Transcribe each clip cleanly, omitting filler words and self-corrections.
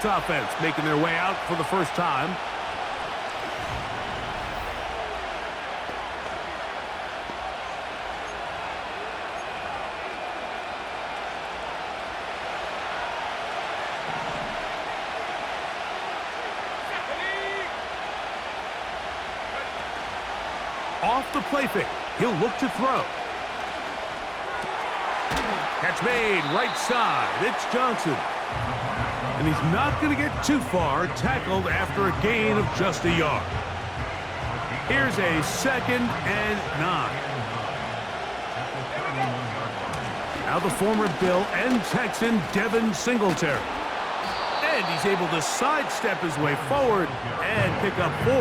Giants offense making their way out for the first time. Off the play fake, he'll look to throw. Catch made, right side, it's Johnson. And he's not going to get too far, tackled after a gain of just a yard. Here's a 2nd and 9. Now the former Bill and Texan Devin Singletary. And he's able to sidestep his way forward and pick up 4.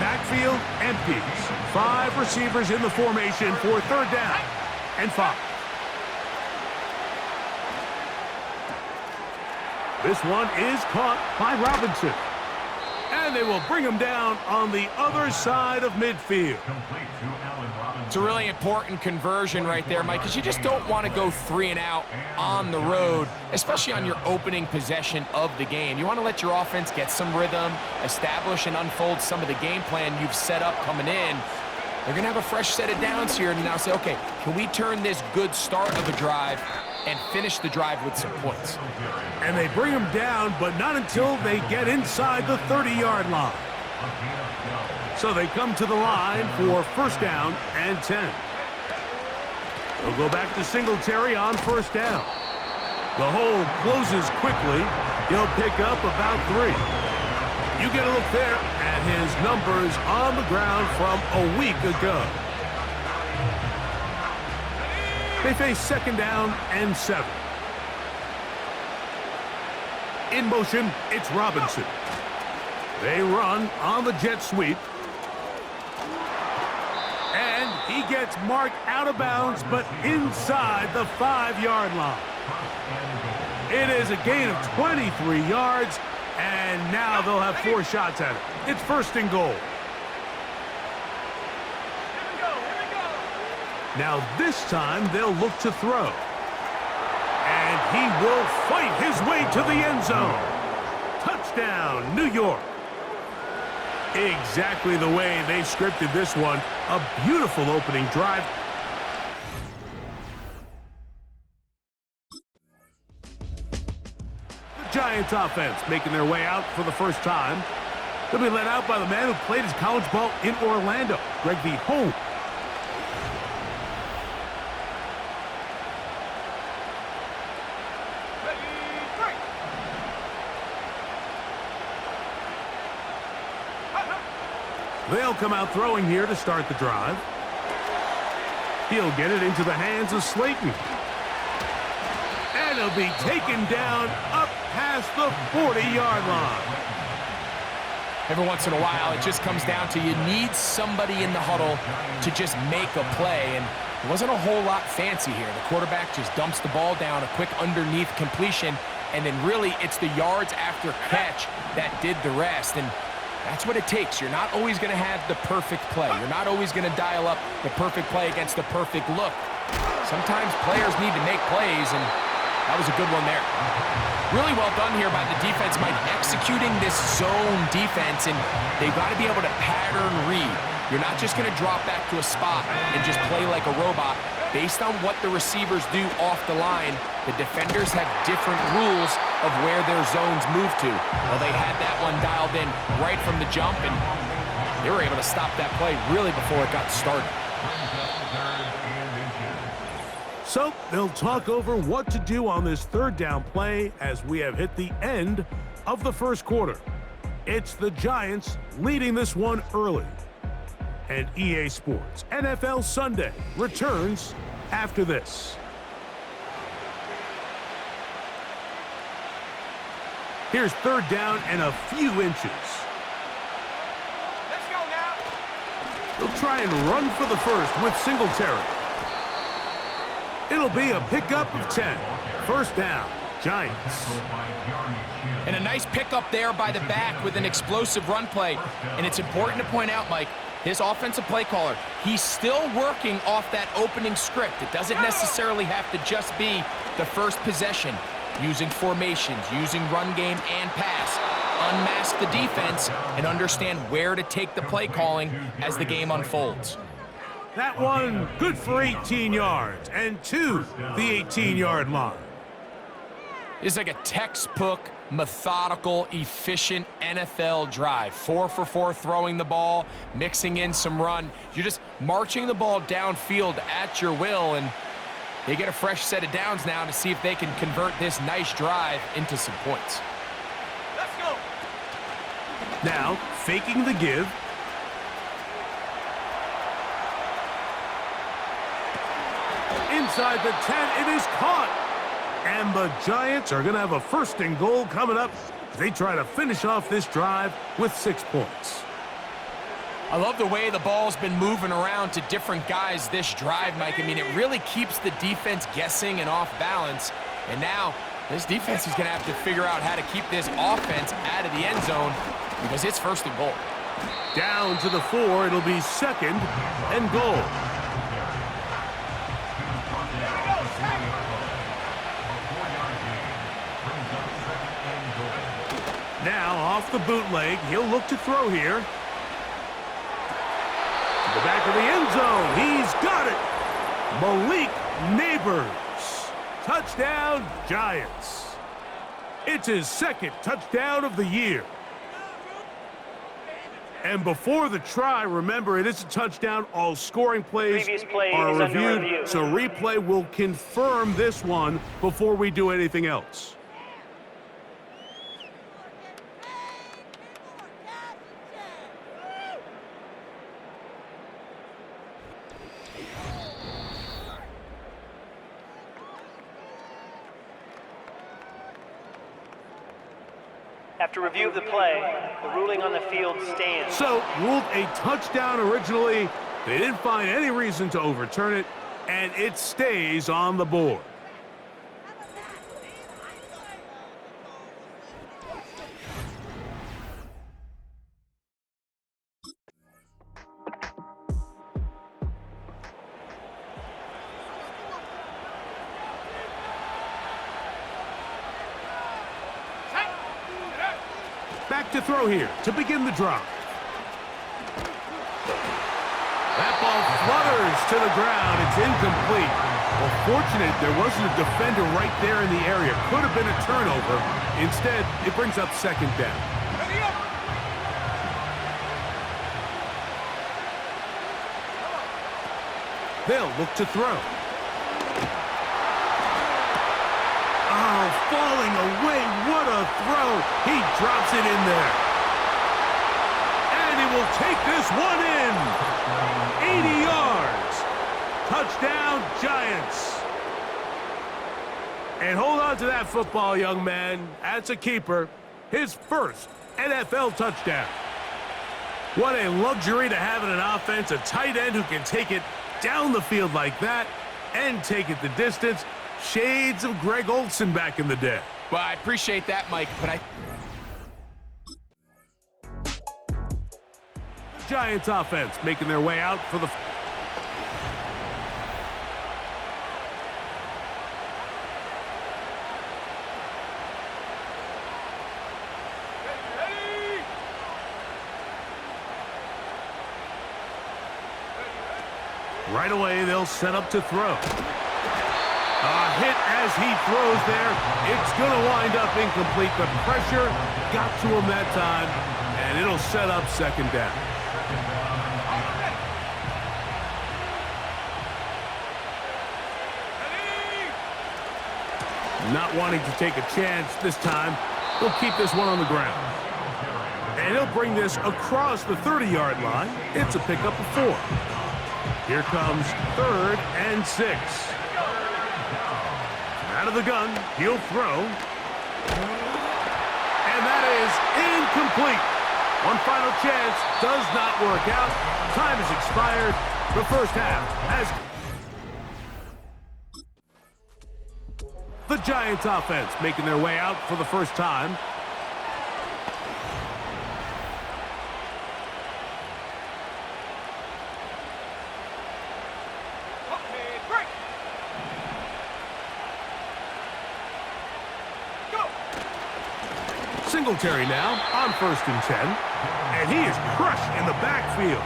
Backfield empties. 5 receivers in the formation for 3rd down and 5. This one is caught by Robinson. And they will bring him down on the other side of midfield. It's a really important conversion right there, Mike, because you just don't want to go 3 and out on the road, especially on your opening possession of the game. You want to let your offense get some rhythm, establish and unfold some of the game plan you've set up coming in. They're going to have a fresh set of downs here and now say, okay, can we turn this good start of a drive and finish the drive with some points? And they bring him down, but not until they get inside the 30-yard line. So they come to the line for 1st down and 10. They'll go back to Singletary on 1st down. The hole closes quickly. He'll pick up about 3. You get a look there at his numbers on the ground from a week ago. They face 2nd down and 7. In motion, it's Robinson. They run on the jet sweep. And he gets marked out of bounds, but inside the 5-yard line. It is a gain of 23 yards, and now they'll have 4 shots at it. It's 1st and goal. Now this time they'll look to throw. And he will fight his way to the end zone. Touchdown, New York. Exactly the way they scripted this one. A beautiful opening drive. The Giants offense making their way out for the first time. They'll be led out by the man who played his college ball in Orlando, Greg V. Holmes. They'll come out throwing here to start the drive. He'll get it into the hands of Slayton. And he'll be taken down up past the 40-yard line. Every once in a while, it just comes down to you need somebody in the huddle to just make a play. And it wasn't a whole lot fancy here. The quarterback just dumps the ball down, a quick underneath completion, and then really it's the yards after catch that did the rest. And that's what it takes. You're not always going to have the perfect play. You're not always going to dial up the perfect play against the perfect look. Sometimes players need to make plays, and that was a good one there. Really well done here by the defense, Mike, executing this zone defense, and they've got to be able to pattern read. You're not just going to drop back to a spot and just play like a robot. Based on what the receivers do off the line, the defenders have different rules of where their zones move to. Well, they had that one dialed in right from the jump, and they were able to stop that play really before it got started. So they'll talk over what to do on this 3rd down play as we have hit the end of the 1st quarter. It's the Giants leading this one early. And EA Sports NFL Sunday returns after this. Here's 3rd down and a few inches. Let's go now. They'll try and run for the first with Singletary. It'll be a pickup of 10. 1st down, Giants. And a nice pickup there by the back with an explosive run play. And it's important to point out, Mike, this offensive play caller, he's still working off that opening script. It doesn't necessarily have to just be the first possession. using formations, using run game and pass. Unmask the defense and understand where to take the play calling as the game unfolds. That one good for 18 yards and to the 18-yard line. It's like a textbook, methodical, efficient NFL drive. 4 for 4 throwing the ball, mixing in some run. You're just marching the ball downfield at your will, and they get a fresh set of downs now to see if they can convert this nice drive into some points. Let's go. Now, faking the give. Inside the 10, it is caught. And the Giants are going to have a first and goal coming up as they try to finish off this drive with 6 points. I love the way the ball's been moving around to different guys this drive, Mike. I mean, it really keeps the defense guessing and off balance. And now this defense is going to have to figure out how to keep this offense out of the end zone because it's first and goal. Down to the 4, it'll be second and goal. Now, off the bootleg, he'll look to throw here. To the back of the end zone, he's got it. Malik Neighbors. Touchdown, Giants. It's his second touchdown of the year. And before the try, remember, it is a touchdown. All scoring plays are reviewed, so replay will confirm this one before we do anything else. After review of the play, the ruling on the field stands. So, ruled a touchdown originally. They didn't find any reason to overturn it, and it stays on the board. Back to throw here to begin the drive. That ball flutters to the ground. It's incomplete. Well, fortunate there wasn't a defender right there in the area. Could have been a turnover. Instead, it brings up second down. They'll look to throw. Oh, falling away. What a throw. He drops it in there. And he will take this one in. 80 yards. Touchdown, Giants. And hold on to that football, young man. That's a keeper. His first NFL touchdown. What a luxury to have in an offense. A tight end who can take it down the field like that and take it the distance. Shades of Greg Olsen back in the day. Well, I appreciate that, Mike, but The Giants offense making their way out for the... Right away, they'll set up to throw. A hit as he throws there. It's going to wind up incomplete. The pressure got to him that time, and it'll set up second down. Not wanting to take a chance this time, he'll keep this one on the ground. And he'll bring this across the 30-yard line. It's a pickup of 4. Here comes 3rd and 6. Out of the gun, he'll throw. And that is incomplete. One final chance does not work out. Time has expired. The first half has... The Giants offense making their way out for the first time. Singletary now on 1st and 10. And he is crushed in the backfield.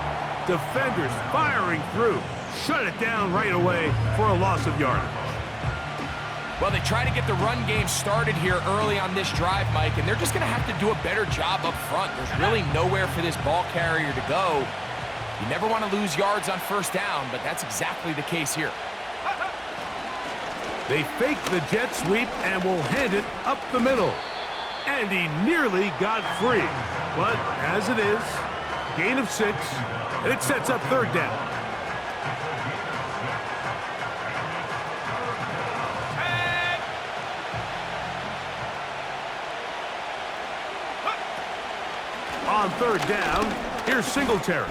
Defenders firing through. Shut it down right away for a loss of yardage. Well, they try to get the run game started here early on this drive, Mike, and they're just going to have to do a better job up front. There's really nowhere for this ball carrier to go. You never want to lose yards on 1st down, but that's exactly the case here. They fake the jet sweep and will hand it up the middle. And he nearly got free. But as it is, gain of 6, and it sets up 3rd down. On 3rd down, here's Singletary.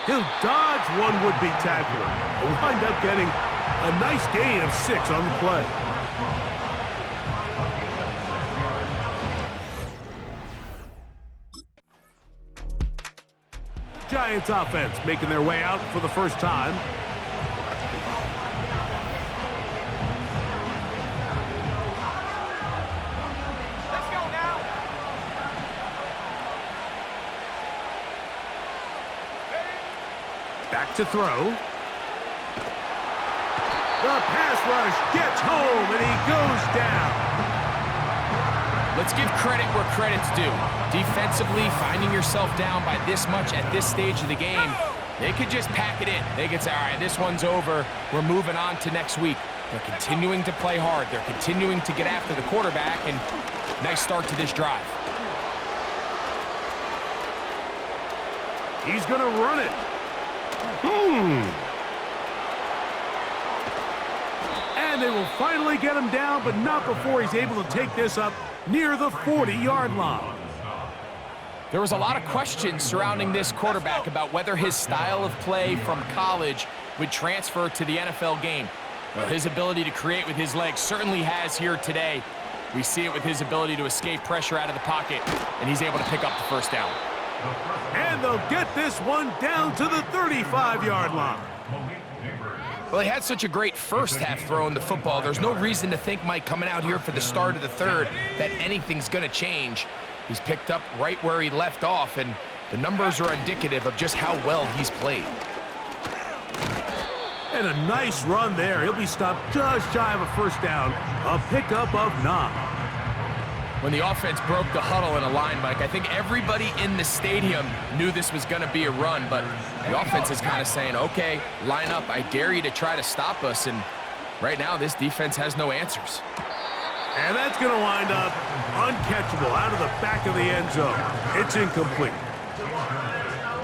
He'll dodge one would-be tackler. He'll wind up getting a nice gain of 6 on the play. Giants offense making their way out for the first time. Let's go now. Back to throw. The pass rush gets home, and he goes down. Let's give credit where credit's due. Defensively, finding yourself down by this much at this stage of the game, they could just pack it in. They could say, all right, this one's over. We're moving on to next week. They're continuing to play hard. They're continuing to get after the quarterback, and nice start to this drive. He's going to run it. And they will finally get him down, but not before he's able to take this up near the 40-yard line. There was a lot of questions surrounding this quarterback about whether his style of play from college would transfer to the NFL game. Well, his ability to create with his legs certainly has here today. We see it with his ability to escape pressure out of the pocket, and he's able to pick up the 1st down. And they'll get this one down to the 35-yard line. Well, he had such a great first half throwing the football. There's no reason to think, Mike, coming out here for the start of the 3rd, that anything's going to change. He's picked up right where he left off, and the numbers are indicative of just how well he's played. And a nice run there. He'll be stopped just shy of a 1st down. A pickup of 9. When the offense broke the huddle in a line, Mike, I think everybody in the stadium knew this was going to be a run, but the offense is kind of saying, okay, line up. I dare you to try to stop us, and right now this defense has no answers. And that's going to wind up uncatchable out of the back of the end zone. It's incomplete.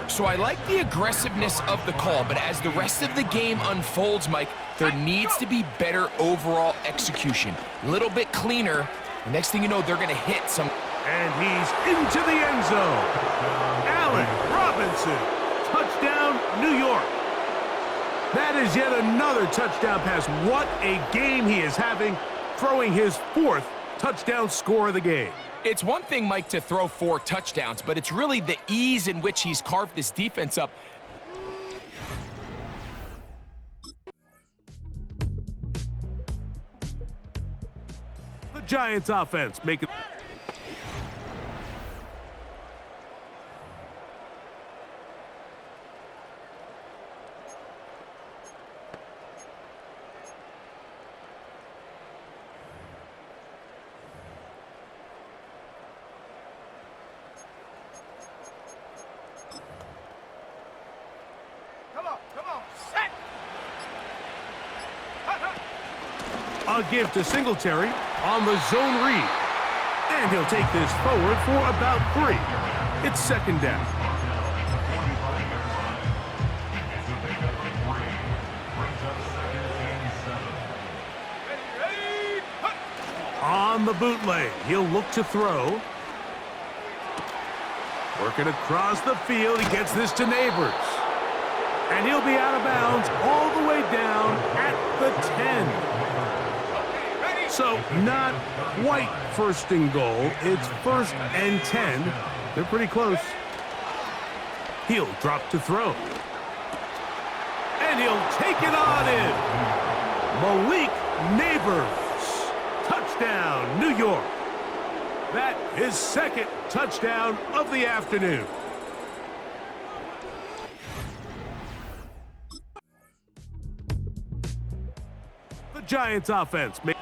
So I like the aggressiveness of the call, but as the rest of the game unfolds, Mike, there needs to be better overall execution. A little bit cleaner. The next thing you know, they're going to hit some. And he's into the end zone. Allen Robinson. Touchdown, New York. That is yet another touchdown pass. What a game he is having, throwing his 4th touchdown score of the game. It's one thing, Mike, to throw 4 touchdowns, but it's really the ease in which he's carved this defense up. The Giants offense making... A give to Singletary on the zone read. And he'll take this forward for about 3. It's 2nd down. On the bootleg, he'll look to throw. Working across the field, he gets this to Neighbors. And he'll be out of bounds all the way down at the 10. So not quite 1st and goal. It's 1st and 10. They're pretty close. He'll drop to throw. And he'll take it on in. Malik Neighbors. Touchdown, New York. That is second touchdown of the afternoon. The Giants offense made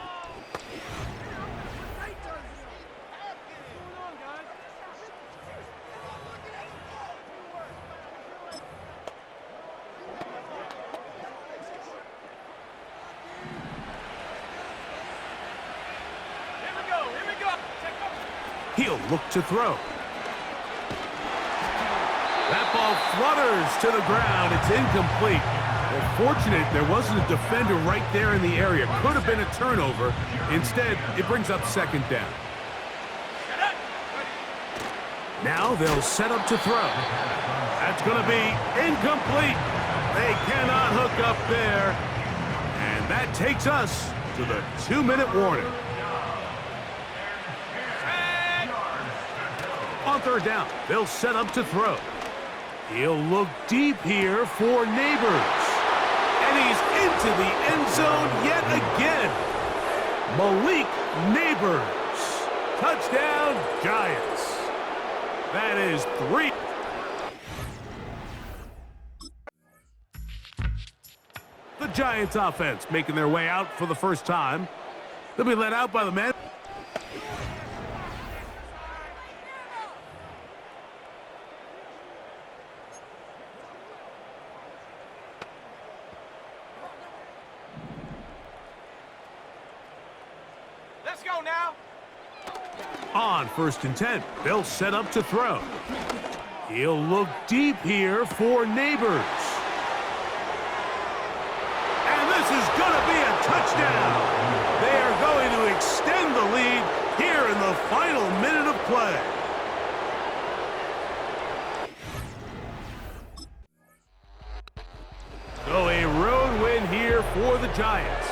he'll look to throw. That ball flutters to the ground. It's incomplete. Well, fortunate there wasn't a defender right there in the area. Could have been a turnover. Instead, it brings up second down. Now they'll set up to throw. That's going to be incomplete. They cannot hook up there. And that takes us to the 2-minute warning. On third down, they'll set up to throw. He'll look deep here for Neighbors. And he's into the end zone yet again. Malik Neighbors. Touchdown, Giants. That is 3. The Giants offense making their way out for the first time. They'll be led out by the man. Let's go now. On first and 10, they'll set up to throw. He'll look deep here for Neighbors. And this is going to be a touchdown. They are going to extend the lead here in the final minute of play. So a road win here for the Giants.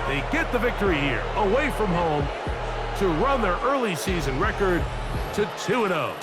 They get the victory here, away from home, to run their early season record to 2-0.